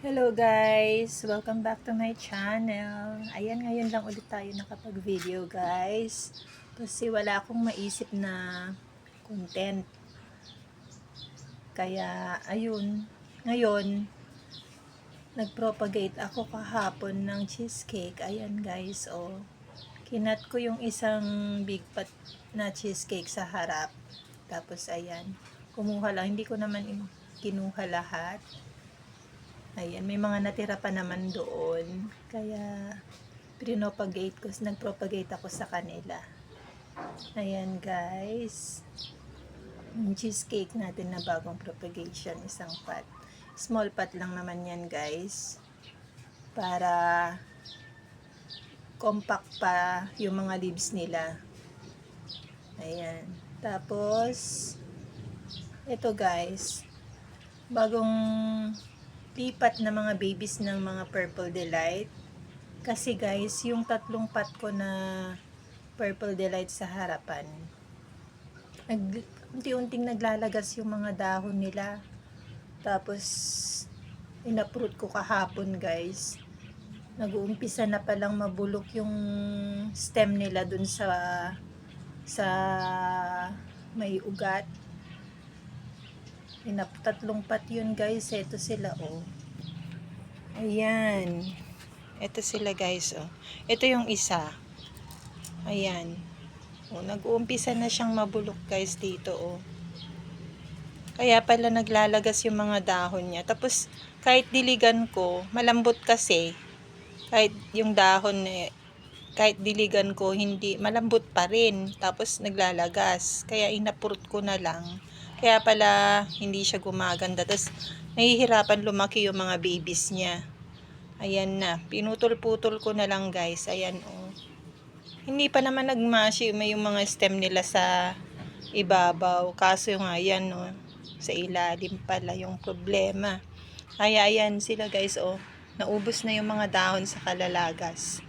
Hello guys! Welcome back to my channel. Ayan, ngayon lang ulit tayo nakapag-video guys. Kasi wala akong maisip na content. Kaya, ayun. Ngayon, nag-propagate ako kahapon ng cheesecake. Ayan guys, oh. Kinat ko yung isang big pot na cheesecake sa harap. Tapos, ayan. Kumuha lang. Hindi ko naman kinuha lahat. Ayan, may mga natira pa naman doon. Kaya, nag-propagate ako sa kanila. Ayan guys. Yung cheesecake natin na bagong propagation, isang pot. Small pot lang naman yan guys. Para compact pa yung mga leaves nila. Ayan. Tapos, ito guys. Bagong lipat na mga babies ng mga Purple Delight. Kasi guys, yung tatlong pot ko na Purple Delight sa harapan, unti-unting naglalagas yung mga dahon nila. Tapos, inaprut ko kahapon guys. Nag-uumpisa na palang mabulok yung stem nila dun sa may ugat. Tatlong pot yun guys. Ito sila oh. Ayan. Ito sila guys oh. Ito yung isa. Ayan. Oh, nag-uumpisa na siyang mabulok guys dito oh. Kaya pala naglalagas yung mga dahon niya. Tapos kahit diligan ko, malambot kasi. Kahit yung dahon kahit diligan ko, hindi malambot pa rin. Tapos naglalagas. Kaya inaprut ko na lang. Kaya pala hindi siya gumaganda. Tapos nahihirapan lumaki yung mga babies niya. Ayan na. Pinutol-putol ko na lang guys. Ayan oh. Hindi pa naman nagmashi yung mga stem nila sa ibabaw. Kaso nga yan oh. Sa ilalim pala yung problema. Kaya ayan sila guys oh. Naubos na yung mga dahon sa kalalagas.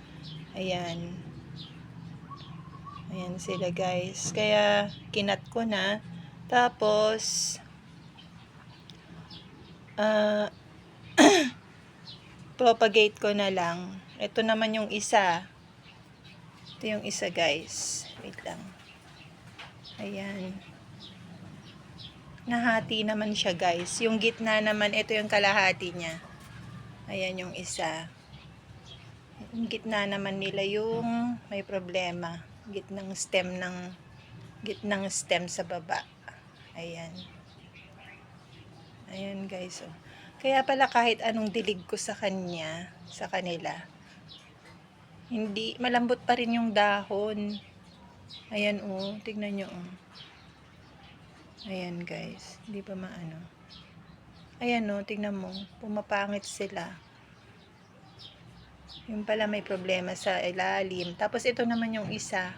Ayan. Ayan sila guys. Kaya kinat ko na. Tapos propagate ko na lang. Ito naman yung isa. Ito yung isa guys. Wait lang. Ayan. Nahati naman siya guys. Yung gitna naman, ito yung kalahati niya. Ayan yung isa. Yung gitna naman nila yung may problema. Gitnang stem sa baba. Ayan. Ayan guys. Oh. Kaya pala kahit anong dilig ko sa kanila, hindi, malambot pa rin yung dahon. Ayan oh, tignan nyo oh. Ayan guys, hindi pa maano. Ayan oh, tignan mo, pumapangit sila. Yung pala may problema sa ilalim. Tapos ito naman yung isa.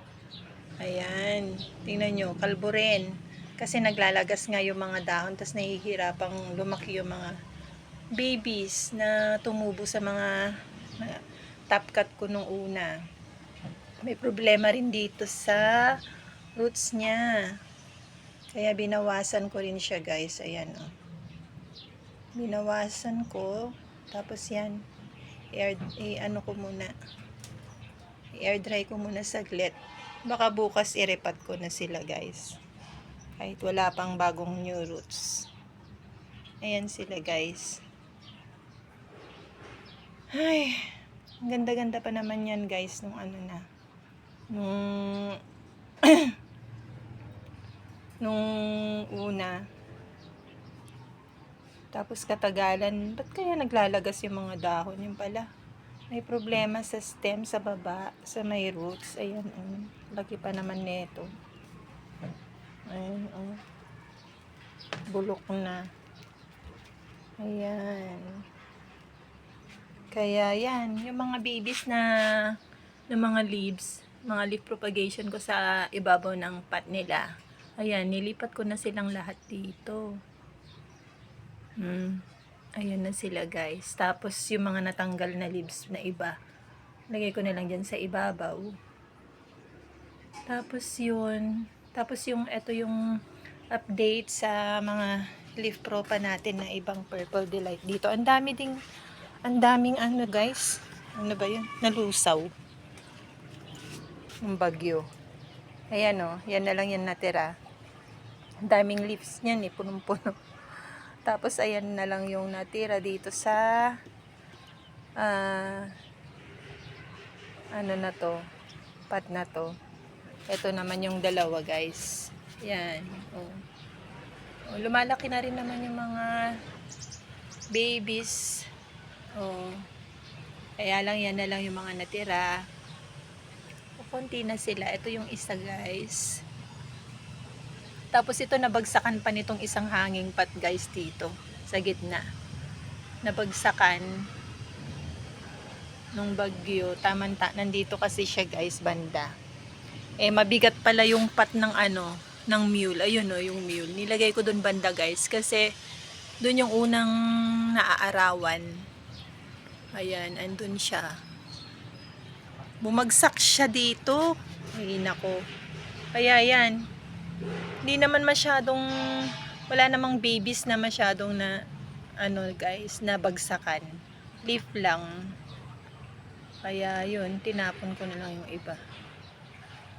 Ayan, tingnan nyo, kalbo rin. Kasi naglalagas nga yung mga dahon, tapos nahihirapang lumaki yung mga babies na tumubo sa mga top cut ko nung una. May problema rin dito sa roots niya. Kaya binawasan ko rin siya guys. Ayan o. Oh. Binawasan ko. Tapos yan. Ano ko muna. I-air dry ko muna saglit. Baka bukas i-repat ko na sila guys. Kahit wala pang bagong new roots. Ayan sila guys. Ay, ang ganda-ganda pa naman yan guys nung ano na. Nung una. Tapos katagalan, ba't kaya naglalagas yung mga dahon? Yung pala, may problema sa stem, sa baba, sa may roots. Ayan, laki pa naman neto. Ayan, bulok na. Ayan. Kaya yan, yung mga babies na mga leaves, mga leaf propagation ko sa ibabaw ng pot nila. Ayan, nilipat ko na silang lahat dito. Ayan na sila guys. Tapos yung mga natanggal na leaves na iba, lagay ko na lang dyan sa ibabaw. Tapos yun. Tapos yung, ito yung update sa mga leaf propa natin na ibang Purple Delight dito. Ang dami ding Ang daming ano guys. Ano ba yun? Nalusaw. Yung bagyo. Ayan o. Yan na lang yan natira. Ang daming leaves niyan eh. Punong-puno. Tapos ayan na lang yung natira dito sa ano na to. Pot na to. Ito naman yung dalawa guys. Yan. Oh. Oh, lumalaki na rin naman yung mga babies. Oh. Kaya lang yan na lang yung mga natira. Konti na sila. Ito yung isa guys. Tapos ito nabagsakan pa nitong isang hanging pot guys dito. Sa gitna. Nabagsakan nung bagyo. Nandito kasi siya guys banda. Eh mabigat pala yung pot ng ano, ng mule. Ayun o, yung mule. Nilagay ko dun banda guys. Kasi dun yung unang naaarawan. Ayan, andun siya. Bumagsak siya dito. Ay, nako. Kaya yan. Hindi naman masyadong, wala namang babies na masyadong na, ano guys, nabagsakan. Leaf lang. Kaya yun, tinapon ko na lang yung iba.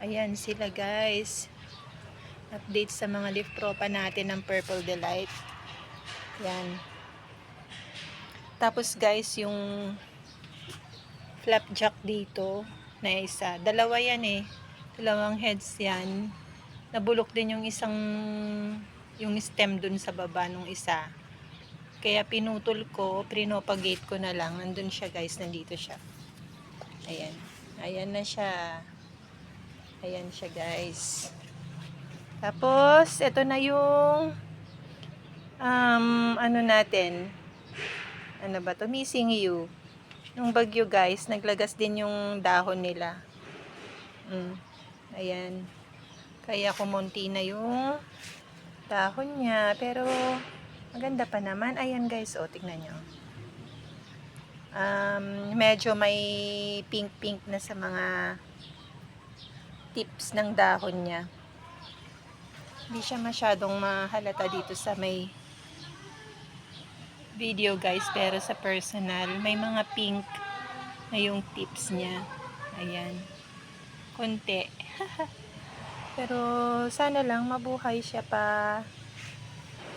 Ayan sila guys. Update sa mga leaf tropa natin ng Purple Delight. Yan. Tapos guys, yung flapjack dito na isa. Dalawa yan eh. Dalawang heads yan. Nabulok din yung isang yung stem dun sa baba nung isa. Kaya pinutol ko, pinopagate ko na lang. Nandun siya guys, nandito siya. Ayan. Ayan na siya. Ayan siya guys. Tapos, ito na yung ano natin. Ano ba to? Missing You. Nung bagyo guys, naglagas din yung dahon nila. Ayan. Kaya kumunti na yung dahon niya. Pero, maganda pa naman. Ayan guys, o, tignan nyo. Medyo may pink-pink na sa mga tips ng dahon niya. Hindi siya masyadong mahalata dito sa may video guys, pero sa personal may mga pink na yung tips niya. Ayan, konti. Pero sana lang mabuhay siya pa.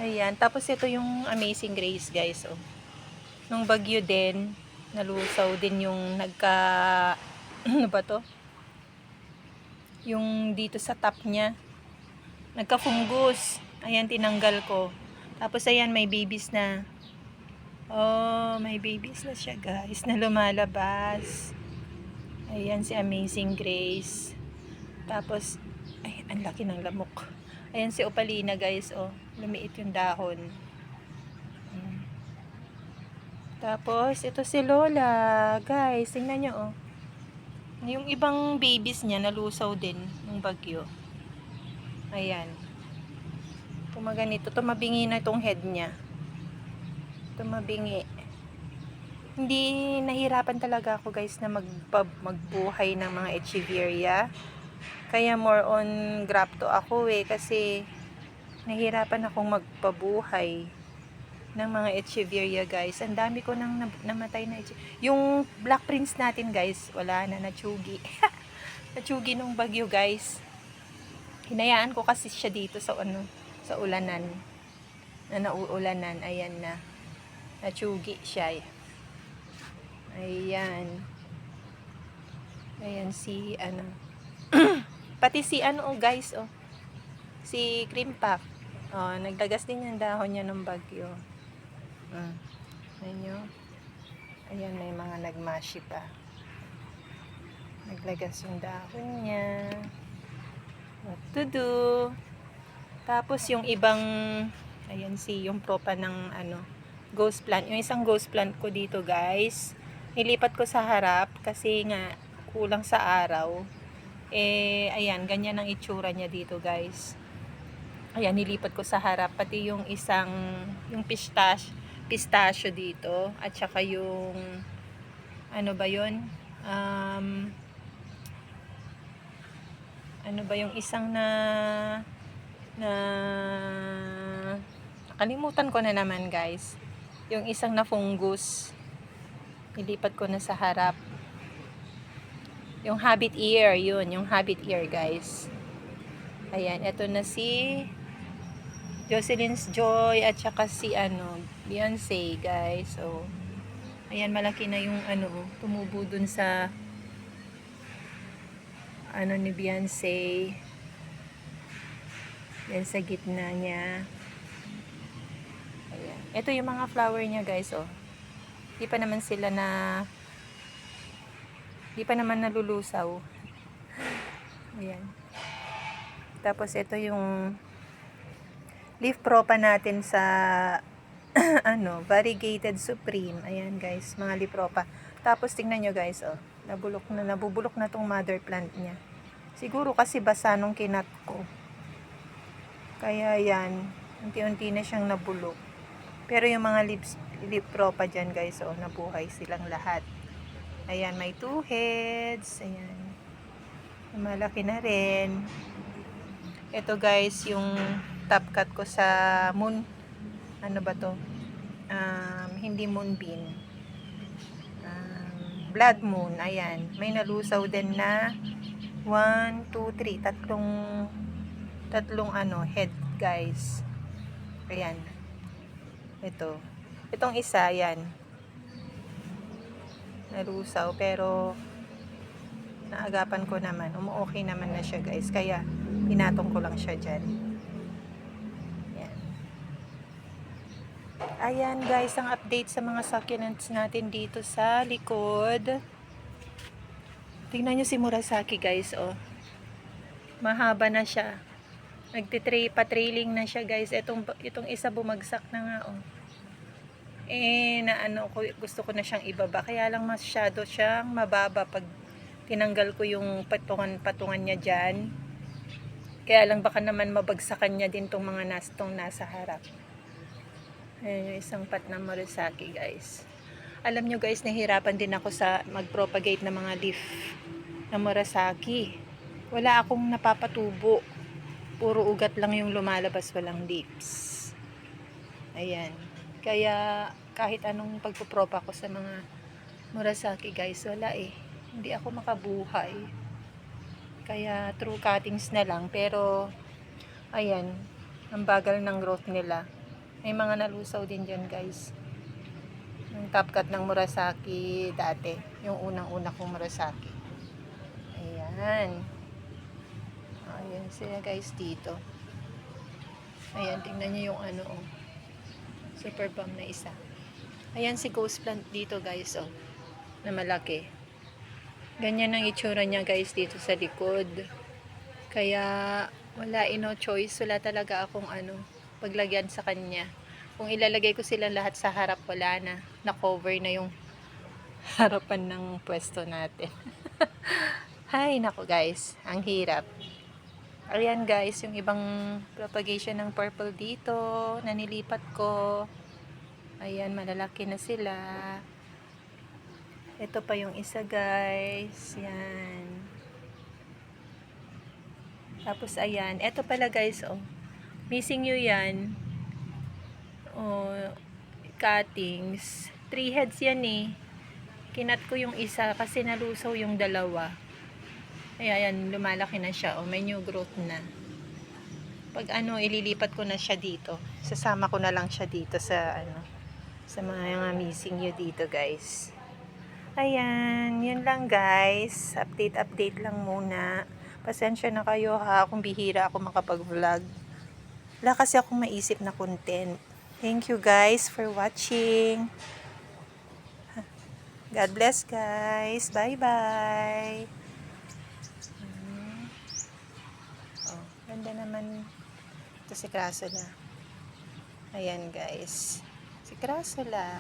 Ayan, tapos ito yung Amazing Grace guys. Oh. Nung bagyo din, nalusaw din yung ano ba to? Yung dito sa top niya nagka-fungus. Ayan, tinanggal ko. Tapos ayan, may babies na. Oh, may babies na siya guys, na lumalabas. Ayan si Amazing Grace. Tapos, ay, ang laki ng lamok. Ayan si Opalina guys, oh. Lumiit yung dahon. Tapos, ito si Lola. Guys, tingnan nyo, oh. Yung ibang babies niya, nalusaw din ng bagyo. Ayan. Kumaganito. Tumabingi na itong head niya. Tumabingi. Hindi nahirapan talaga ako guys na magbuhay ng mga echeveria. Kaya more on grafto ako eh. Kasi nahirapan akong magpabuhay ng mga echeveria guys. Ang dami ko nang namatay na echeveria. Yung Black Prince natin guys, wala na, natsugi. Natsugi nung bagyo guys. Hinayaan ko kasi siya dito sa ano, sa ulanan. Na nauulanan, ayan na. Natsugi siya. Ayan. Ayan si ano. Pati si ano oh, guys oh. Si cream puff. Oh, nagdagas din yung dahon niya ng bagyo. Ayan nyo. Ayan, may mga nagmashi pa. Naglagas yung dahon niya. What to do? Tapos yung ibang, ayan yung propa ng ano, ghost plant. Yung isang ghost plant ko dito guys, nilipat ko sa harap kasi nga kulang sa araw. Eh, ayan, ganyan ang itsura niya dito guys. Ayan, nilipat ko sa harap. Pati yung isang, yung pistachio dito. At saka yung, ano ba yun? Ano ba yung isang nakalimutan ko na naman guys. Yung isang na fungus. Ilipat ko na sa harap. Yung habit ear, yun. Yung habit ear, guys. Ayan, eto na si Jocelyn's Joy at saka si Beyonce, guys. So, ayan, malaki na yung tumubo dun sa ni Beyonce. Yan sa gitna niya. Ayan. Ito yung mga flower niya, guys, oh. Di pa naman nalulusaw. Ayan. Tapos ito yung leaf propa natin sa variegated supreme. Ayan, guys, mga leaf propa. Tapos tingnan nyo, guys, oh. Nabubulok na tong mother plant niya. Siguro kasi basa nung kinat ko. Kaya yan, unti-unti na siyang nabulok. Pero yung mga leaf propa dyan, guys, oh, nabuhay silang lahat. Ayan, may 2 heads. Ayan. Malaki na rin. Ito, guys, yung top cut ko sa moon. Ano ba to? Hindi moonbeam. Blood moon. Ayan. May nalusaw din na 1, 2, 3. Tatlong head, guys. Ayan. Itong isa, yan. Nalusaw, pero naagapan ko naman. Okay naman na siya, guys. Kaya, pinatong ko lang siya dyan. Ayan. Ayan, guys, ang update sa mga succulents natin dito sa likod. Tingnan nyo si Murasaki, guys, oh. Mahaba na siya. Patrailing na siya, guys. Itong isa bumagsak na nga, oh. Gusto ko na siyang ibaba. Kaya lang masyado siyang mababa pag tinanggal ko yung patungan niya dyan. Kaya lang baka naman mabagsakan niya din tong mga nasa harap. Ayan yung isang pat ng Murasaki, guys. Alam nyo, guys, nahihirapan din ako sa mag-propagate ng mga leaf ng Murasaki. Wala akong napapatubo. Puro ugat lang yung lumalabas, walang leaves. Ayan. Kaya kahit anong pagpupropa ko sa mga Murasaki, guys, wala eh. Hindi ako makabuhay. Kaya through cuttings na lang. Pero ayan, ang bagal ng growth nila. May mga nalusaw din dyan, guys. Yung top cut ng Murasaki dati. Yung unang-una kong Murasaki. Ayan. Ayan sila, guys, dito. Ayan, tingnan nyo yung super bomb na isa. Ayan si ghost plant dito, guys, oh. Na malaki. Ganyan ang itsura niya, guys, dito sa likod. Kaya wala choice. Wala talaga akong paglagyan sa kanya. Kung ilalagay ko sila lahat sa harap, wala na. Na-cover na yung harapan ng pwesto natin. Hay, nako, guys. Ang hirap. Ayan, guys, yung ibang propagation ng purple dito na nilipat ko. Ayan, malalaki na sila. Ito pa yung isa, guys. Yan. Tapos, ayan. Ito pala, guys, oh. Missing nyo yan. Oh, cuttings. 3 heads yan eh. Kinat ko yung isa kasi nalusaw yung dalawa. Ayan, lumalaki na siya. Oh, may new growth na. Pag ililipat ko na siya dito. Sasama ko na lang siya dito sa sa mga missing nyo dito, guys. Ayan, yun lang, guys. Update lang muna. Pasensya na kayo, ha, kung bihira ako makapag-vlog. Wala kasi akong maisip na content. Thank you, guys, for watching. God bless, guys. Bye-bye. Oh, ganda naman. Ito si Krasula. Ayan, guys. Si Krasula.